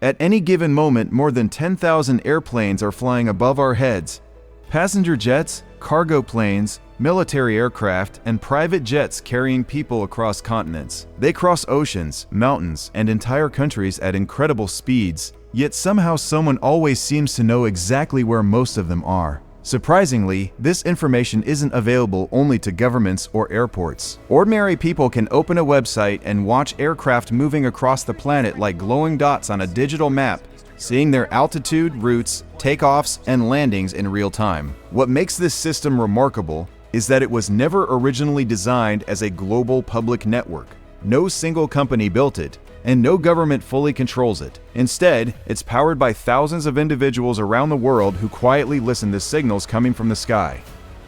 At any given moment, more than 10,000 airplanes are flying above our heads. Passenger jets, cargo planes, military aircraft, and private jets carrying people across continents. They cross oceans, mountains, and entire countries at incredible speeds, yet somehow someone always seems to know exactly where most of them are. Surprisingly, this information isn't available only to governments or airports. Ordinary people can open a website and watch aircraft moving across the planet like glowing dots on a digital map, seeing their altitude, routes, takeoffs, and landings in real time. What makes this system remarkable is that it was never originally designed as a global public network. No single company built it, and no government fully controls it. Instead, it's powered by thousands of individuals around the world who quietly listen to signals coming from the sky.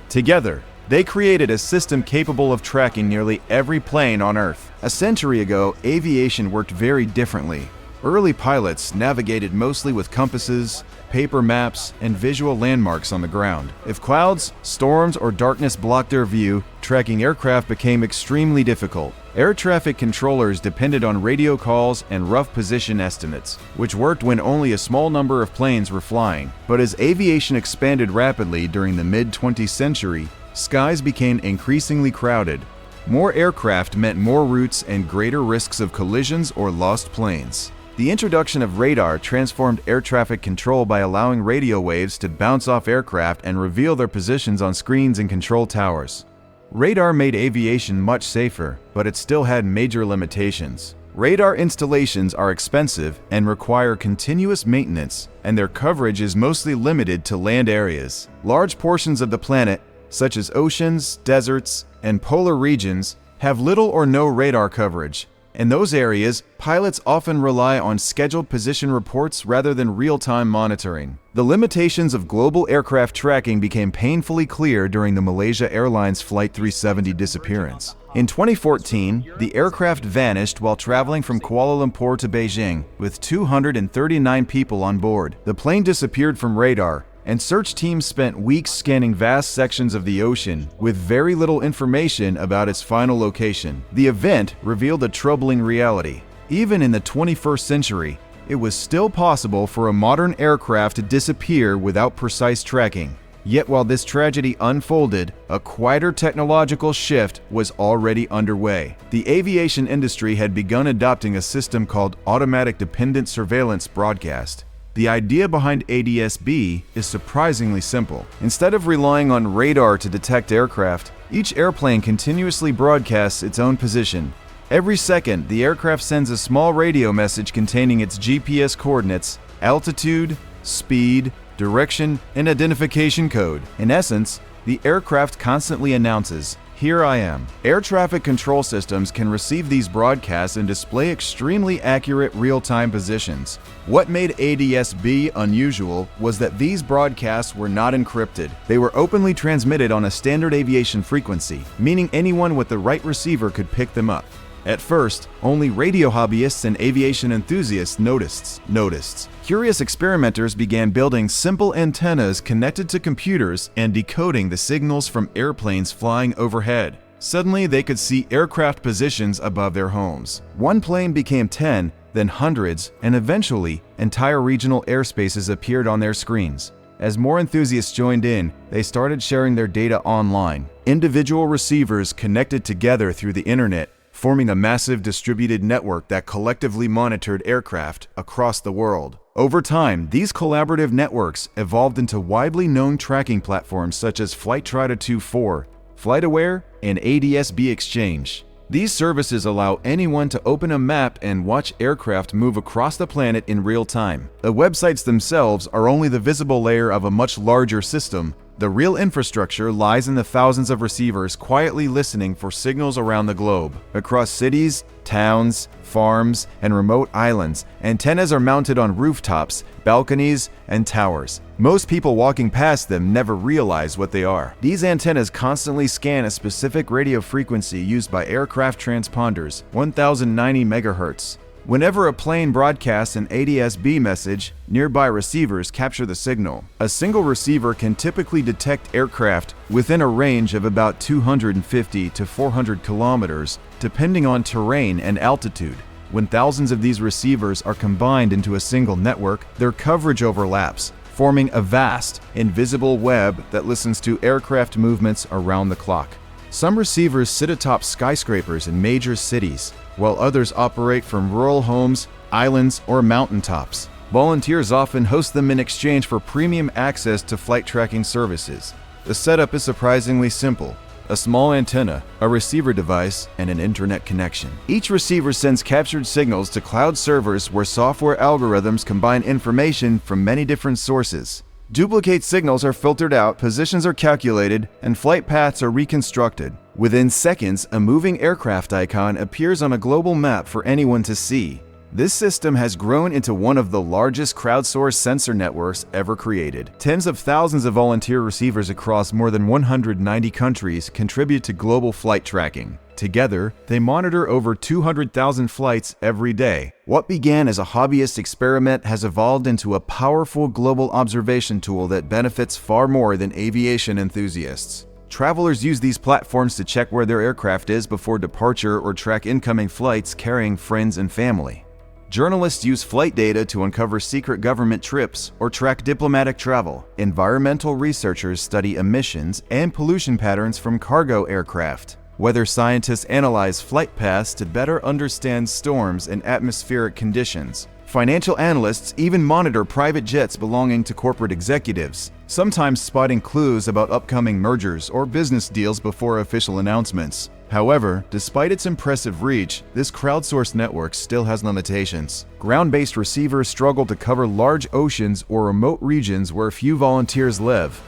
Together, they created a system capable of tracking nearly every plane on Earth. A century ago, aviation worked very differently. Early pilots navigated mostly with compasses, paper maps, and visual landmarks on the ground. If clouds, storms, or darkness blocked their view, tracking aircraft became extremely difficult. Air traffic controllers depended on radio calls and rough position estimates, which worked when only a small number of planes were flying. But as aviation expanded rapidly during the mid-20th century, skies became increasingly crowded. More aircraft meant more routes and greater risks of collisions or lost planes. The introduction of radar transformed air traffic control by allowing radio waves to bounce off aircraft and reveal their positions on screens and control towers. Radar made aviation much safer, but it still had major limitations. Radar installations are expensive and require continuous maintenance, and their coverage is mostly limited to land areas. Large portions of the planet, such as oceans, deserts, and polar regions, have little or no radar coverage. In those areas, pilots often rely on scheduled position reports rather than real-time monitoring. The limitations of global aircraft tracking became painfully clear during the Malaysia Airlines Flight 370 disappearance. In 2014, the aircraft vanished while traveling from Kuala Lumpur to Beijing, with 239 people on board. The plane disappeared from radar, and search teams spent weeks scanning vast sections of the ocean with very little information about its final location. The event revealed a troubling reality. Even in the 21st century, it was still possible for a modern aircraft to disappear without precise tracking. Yet while this tragedy unfolded, a quieter technological shift was already underway. The aviation industry had begun adopting a system called automatic dependent surveillance broadcast. The idea behind ADS-B is surprisingly simple. Instead of relying on radar to detect aircraft, each airplane continuously broadcasts its own position. Every second, the aircraft sends a small radio message containing its GPS coordinates, altitude, speed, direction, and identification code. In essence, the aircraft constantly announces, "Here I am." Air traffic control systems can receive these broadcasts and display extremely accurate real-time positions. What made ADS-B unusual was that these broadcasts were not encrypted. They were openly transmitted on a standard aviation frequency, meaning anyone with the right receiver could pick them up. At first, only radio hobbyists and aviation enthusiasts noticed. Curious experimenters began building simple antennas connected to computers and decoding the signals from airplanes flying overhead. Suddenly, they could see aircraft positions above their homes. One plane became 10, then hundreds, and eventually, entire regional airspaces appeared on their screens. As more enthusiasts joined in, they started sharing their data online. Individual receivers connected together through the internet, forming a massive distributed network that collectively monitored aircraft across the world. Over time, these collaborative networks evolved into widely known tracking platforms such as Flight24, FlightAware, and ADS-B Exchange. These services allow anyone to open a map and watch aircraft move across the planet in real time. The websites themselves are only the visible layer of a much larger system. The real infrastructure lies in the thousands of receivers quietly listening for signals around the globe. Across cities, towns, farms, and remote islands, antennas are mounted on rooftops, balconies, and towers. Most people walking past them never realize what they are. These antennas constantly scan a specific radio frequency used by aircraft transponders, 1090 MHz. Whenever a plane broadcasts an ADS-B message, nearby receivers capture the signal. A single receiver can typically detect aircraft within a range of about 250 to 400 kilometers, depending on terrain and altitude. When thousands of these receivers are combined into a single network, their coverage overlaps, forming a vast, invisible web that listens to aircraft movements around the clock. Some receivers sit atop skyscrapers in major cities, while others operate from rural homes, islands, or mountaintops. Volunteers often host them in exchange for premium access to flight tracking services. The setup is surprisingly simple: a small antenna, a receiver device, and an internet connection. Each receiver sends captured signals to cloud servers where software algorithms combine information from many different sources. Duplicate signals are filtered out, positions are calculated, and flight paths are reconstructed. Within seconds, a moving aircraft icon appears on a global map for anyone to see. This system has grown into one of the largest crowdsourced sensor networks ever created. Tens of thousands of volunteer receivers across more than 190 countries contribute to global flight tracking. Together, they monitor over 200,000 flights every day. What began as a hobbyist experiment has evolved into a powerful global observation tool that benefits far more than aviation enthusiasts. Travelers use these platforms to check where their aircraft is before departure or track incoming flights carrying friends and family. Journalists use flight data to uncover secret government trips or track diplomatic travel. Environmental researchers study emissions and pollution patterns from cargo aircraft. Weather scientists analyze flight paths to better understand storms and atmospheric conditions. Financial analysts even monitor private jets belonging to corporate executives, sometimes spotting clues about upcoming mergers or business deals before official announcements. However, despite its impressive reach, this crowdsourced network still has limitations. Ground-based receivers struggle to cover large oceans or remote regions where few volunteers live.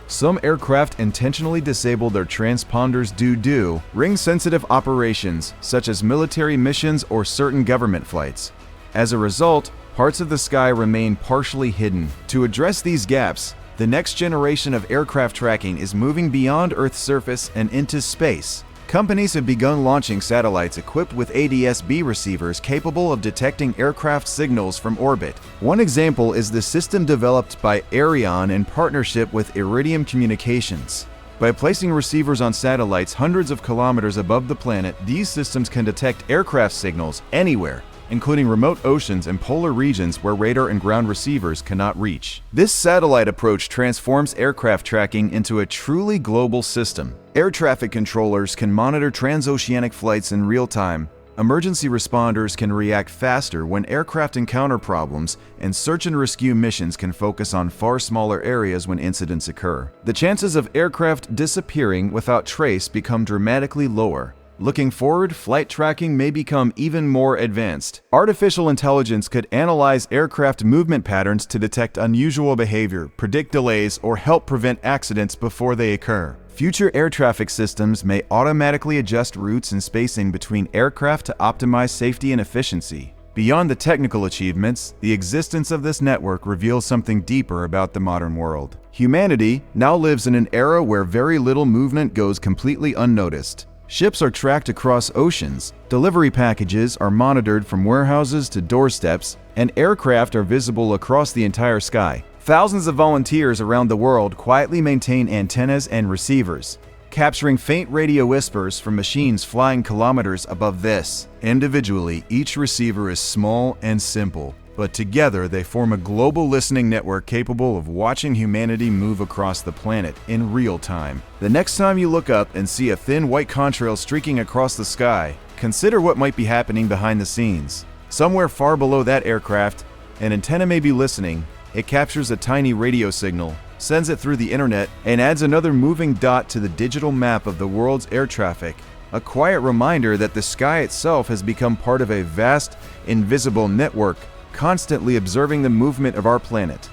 Some aircraft intentionally disable their transponders due to ring-sensitive operations, such as military missions or certain government flights. As a result, parts of the sky remain partially hidden. To address these gaps, the next generation of aircraft tracking is moving beyond Earth's surface and into space. Companies have begun launching satellites equipped with ADS-B receivers capable of detecting aircraft signals from orbit. One example is the system developed by Ariane in partnership with Iridium Communications. By placing receivers on satellites hundreds of kilometers above the planet, these systems can detect aircraft signals anywhere, including remote oceans and polar regions where radar and ground receivers cannot reach. This satellite approach transforms aircraft tracking into a truly global system. Air traffic controllers can monitor transoceanic flights in real time. Emergency responders can react faster when aircraft encounter problems, and search and rescue missions can focus on far smaller areas when incidents occur. The chances of aircraft disappearing without trace become dramatically lower. Looking forward, flight tracking may become even more advanced. Artificial intelligence could analyze aircraft movement patterns to detect unusual behavior, predict delays, or help prevent accidents before they occur. Future air traffic systems may automatically adjust routes and spacing between aircraft to optimize safety and efficiency. Beyond the technical achievements, the existence of this network reveals something deeper about the modern world. Humanity now lives in an era where very little movement goes completely unnoticed. Ships are tracked across oceans, delivery packages are monitored from warehouses to doorsteps, and aircraft are visible across the entire sky. Thousands of volunteers around the world quietly maintain antennas and receivers, capturing faint radio whispers from machines flying kilometers above this. Individually, each receiver is small and simple, but together they form a global listening network capable of watching humanity move across the planet in real time. The next time you look up and see a thin white contrail streaking across the sky, consider what might be happening behind the scenes. Somewhere far below that aircraft, an antenna may be listening. It captures a tiny radio signal, sends it through the internet, and adds another moving dot to the digital map of the world's air traffic. A quiet reminder that the sky itself has become part of a vast, invisible network, constantly observing the movement of our planet.